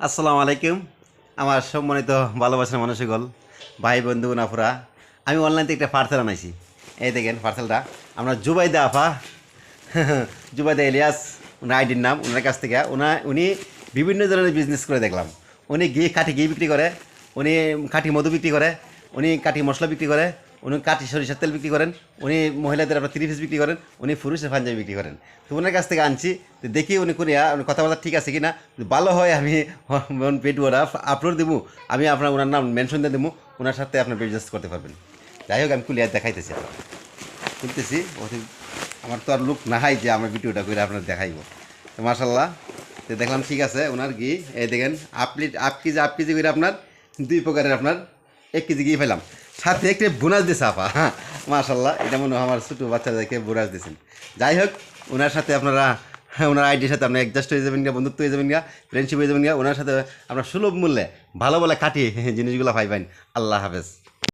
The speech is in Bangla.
আসসালামু আলাইকুম আমার সম্মানিত ভালোবাসার মানুষগণ ভাই বন্ধু নাফুরা আমি অনলাইন থেকে একটা পার্সেল আনাইছি। এই দেখেন পার্সেলটা আমরা জুবাইদা আফা জুবাইদা ইলিয়াস ওনার আইডির নাম, ওনার কাছ থেকে উনি বিভিন্ন ধরনের বিজনেস করে দেখলাম। উনি কাঠি ঘি বিক্রি করে, উনি কাঠি মধু বিক্রি করে, উনি কাঠি মশলা বিক্রি করে, উনি কাঠি সরিষার তেল বিক্রি করেন, উনি মহিলাদের আপনার 3 পিস বিক্রি করেন, উনি পুরুষের পাঞ্জাবি বিক্রি করেন। তো ওনার কাছ থেকে আনছি, তো দেখি উনি করিয়া উনি কথাবার্তা ঠিক আছে কিনা, যদি ভালো হয় আমি ভিডিওটা আপলোড দেবো, আমি আপনার ওনার নাম মেনশন দিয়ে দেবো, ওনার সাথে আপনার বিজনেস করতে পারবেন। যাই হোক আমি কুলিয়া দেখাইতেছি, খুলতেছি। আমার তো আর লুক নাহাই যে আমার ভিডিওটা করে আপনার দেখাইব। তো মার্শাল্লাহ, তো দেখলাম ঠিক আছে। ওনার ঘি এই দেখেন আপ কেজি করে আপনার 2 প্রকারের আপনার 1 কেজি ঘি পেলাম, সাথে একটা বোনাস দিয়েছে আপা। হ্যাঁ মার্শাল্লাহ, এটা মনে হয় আমার ছোটো বাচ্চাদেরকে বোনাস দিয়েছেন। যাই হোক ওনার সাথে আপনারা ওনার আইডির সাথে আপনার অ্যাডজাস্ট হয়ে যাবেন গা, বন্ধুত্ব হয়ে যাবেন গা, ফ্রেন্ডশিপ হয়ে যাবেন গা। ওনার সাথে আপনার সুলভ মূল্যে ভালো ভালো খাটিয়ে জিনিসগুলো পাইবেন। আল্লাহ হাফেজ।